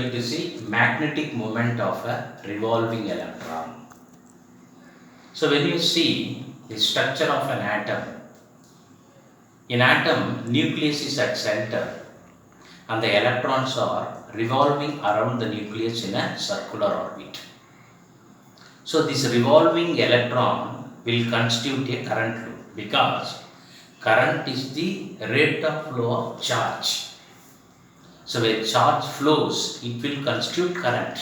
going to see magnetic moment of a revolving electron. So when you see the structure of an atom, in atom nucleus is at center and the electrons are revolving around the nucleus in a circular orbit. So this revolving electron will constitute a current loop because current is the rate of flow of charge. So when charge flows, it will constitute current.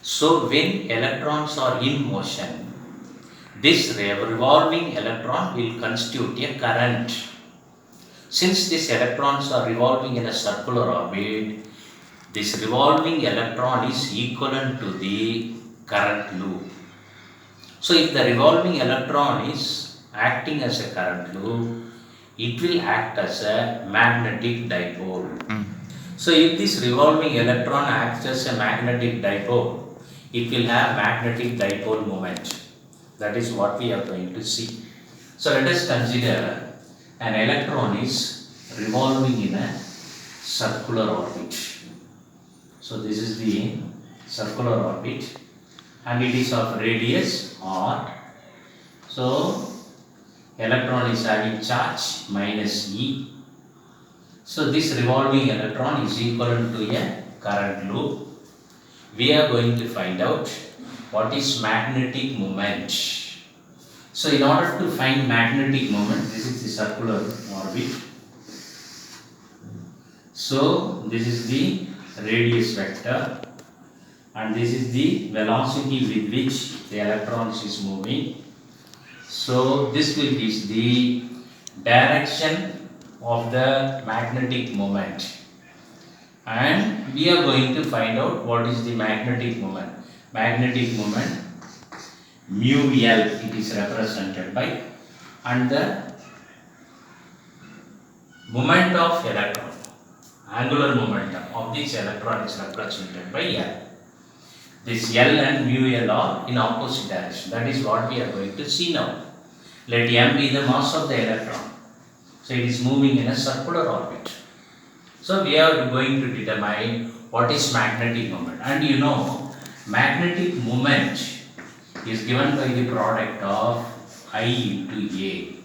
So when electrons are in motion, this revolving electron will constitute a current. Since these electrons are revolving in a circular orbit, this revolving electron is equivalent to the current loop. So if the revolving electron is acting as a current loop, it will act as a magnetic dipole. So if this revolving electron acts as a magnetic dipole, it will have magnetic dipole moment. That is what we are going to see. So let us consider an electron is revolving in a circular orbit. So this is the circular orbit and it is of radius r. So electron is having charge minus E. So this revolving electron is equivalent to a current loop. We are going to find out what is magnetic moment. So in order to find magnetic moment, this is the circular orbit. So this is the radius vector and this is the velocity with which the electrons is moving. So this will be the direction of the magnetic moment and we are going to find out what is the magnetic moment. Magnetic moment mu L it is represented by and the moment of electron, angular momentum of this electron is represented by L. This L and mu L are in opposite direction. That is what we are going to see now. Let M be the mass of the electron. So it is moving in a circular orbit. So we are going to determine what is magnetic moment. And you know, magnetic moment is given by the product of I into A.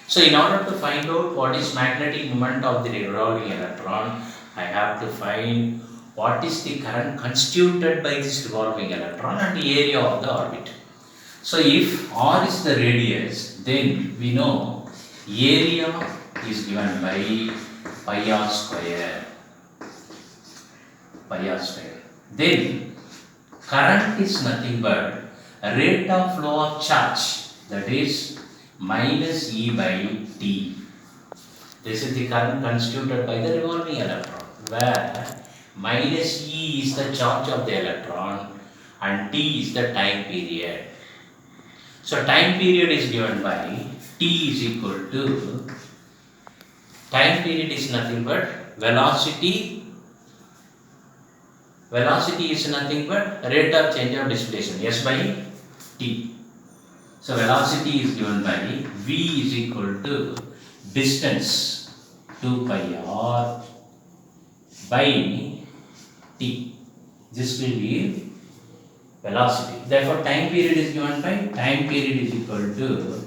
So in order to find out what is magnetic moment of the revolving electron, I have to find what is the current constituted by this revolving electron and the area of the orbit. So if R is the radius, then we know area is given by pi r square. Pi r square. Then current is nothing but rate of flow of charge, that is minus E by T. This is the current constituted by the revolving electron, where minus E is the charge of the electron and T is the time period. So time period is given by T is equal to, time period is nothing but velocity is nothing but rate of change of displacement, S by T. So velocity is given by V is equal to distance 2 pi r by T. This will be velocity. Therefore time period is given by, time period is equal to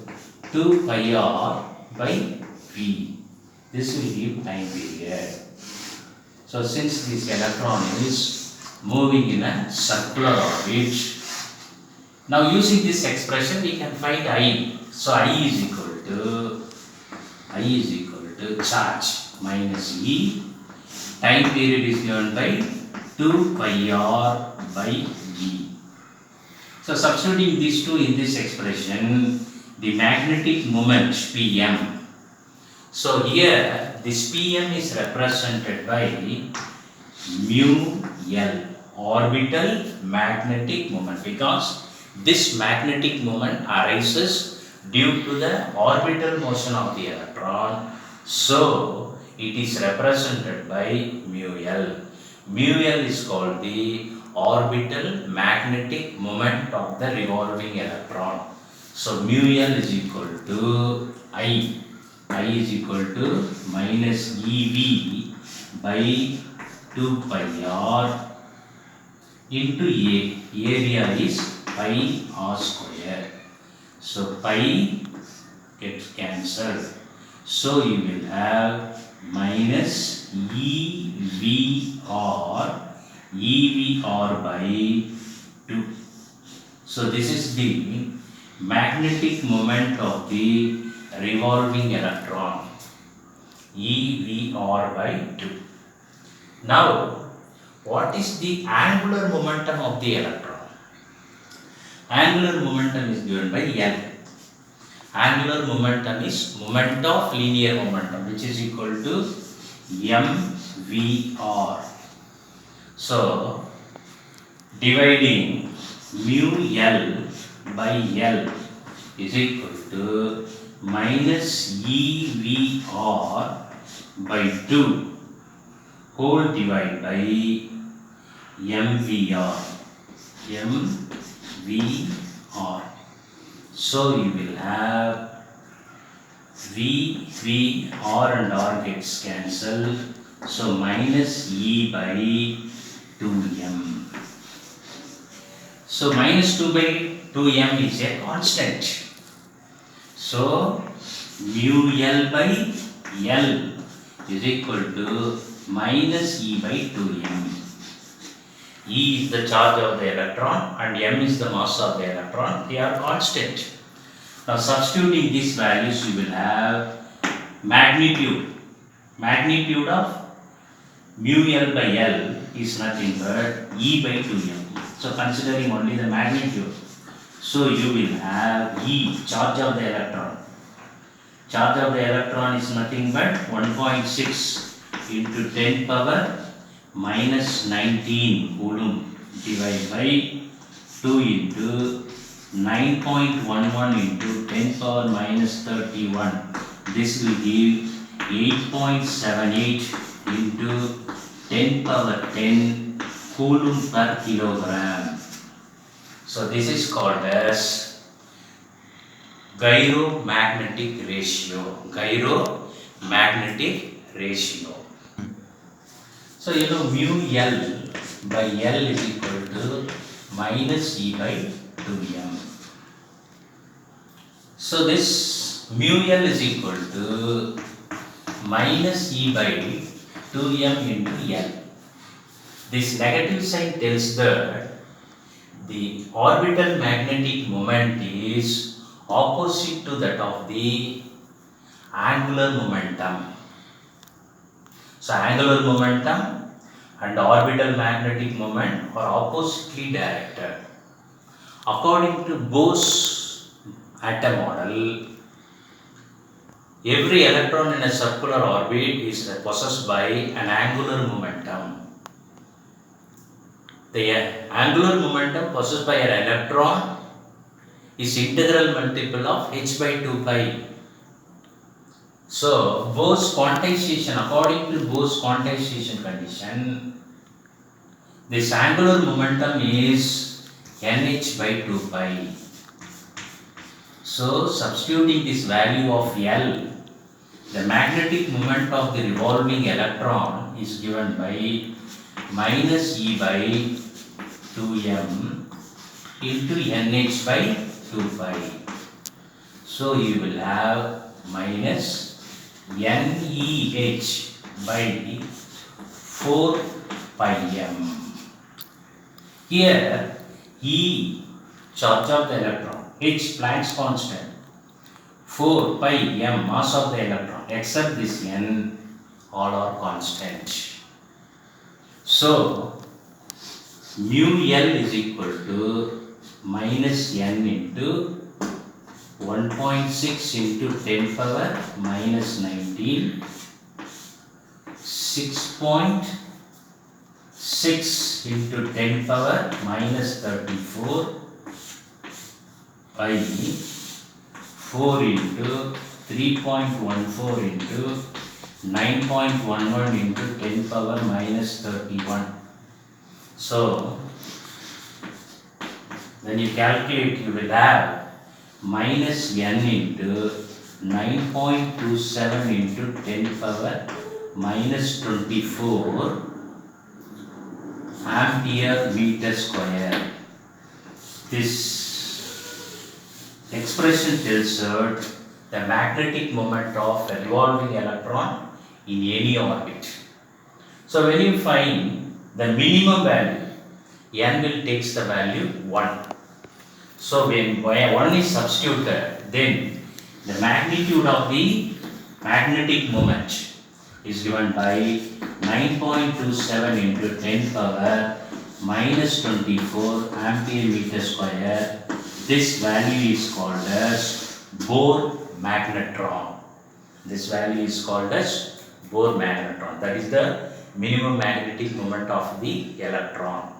2 pi r by V. This will give time period. So since this electron is moving in a circular orbit, now using this expression we can find I. So I is equal to charge minus E. Time period is given by 2 pi r by V. So substituting these two in this expression, the magnetic moment Pm. So here this Pm is represented by mu L, orbital magnetic moment, because this magnetic moment arises due to the orbital motion of the electron. So it is represented by mu L. Mu L is called the orbital magnetic moment of the revolving electron. So mu L is equal to I is equal to minus EV by 2 pi r into a. Area is pi r square. So pi gets cancelled. So you will have minus EVR by 2. So this is the magnetic moment of the revolving electron, EVR by 2. Now, what is the angular momentum of the electron? Angular momentum is given by L. Angular momentum is moment of linear momentum, which is equal to mvr. So dividing mu L by L is equal to minus EVR by 2 whole divided by mvr. So you will have V R and R gets cancelled. So minus E by 2m. So minus 2 by 2m is a constant. So mu L by L is equal to minus E by 2m. E is the charge of the electron and m is the mass of the electron. They are constant. Now substituting these values, you will have magnitude. Magnitude of mu L by L is nothing but E by 2m. So considering only the magnitude. So you will have E, charge of the electron. Charge of the electron is nothing but 1.6 into 10 power minus 19 coulomb divided by 2 into 9.11 into 10 power minus 31. This will give 8.78 into 10 power 10 coulomb per kilogram. So this is called as gyromagnetic ratio. Gyromagnetic ratio. So you know mu L by L is equal to minus E by 2m. So this mu L is equal to minus E by 2m into L. This negative sign tells that the orbital magnetic moment is opposite to that of the angular momentum. So angular momentum and orbital magnetic moment are oppositely directed. According to Bohr's atom model, every electron in a circular orbit is possessed by an angular momentum. The angular momentum possessed by an electron is integral multiple of h by 2 pi. So Bohr's quantization, according to Bohr's quantization condition, this angular momentum is nh by 2 pi. So substituting this value of L, the magnetic moment of the revolving electron is given by minus E by 2m into nh by 2 pi. So you will have minus NEH by 4 pi m. Here E, charge of the electron, H, Planck's constant, 4 pi m, mass of the electron, except this N, all are constant. So mu L is equal to minus N into 1.6 into 10 power minus 19, 6.6 into 10 power minus 34 by 4 into 3.14 into 9.11 into 10 power minus 31. So when you calculate, you will have minus n into 9.27 into 10 power minus 24 ampere meter square. This expression tells us the magnetic moment of a revolving electron in any orbit. So when you find the minimum value, n will takes the value 1. So when 1 is substituted, then the magnitude of the magnetic moment is given by 9.27 into 10 power minus 24 ampere meter square. This value is called as Bohr magnetron. This value is called as Bohr magnetron. That is the minimum magnetic moment of the electron.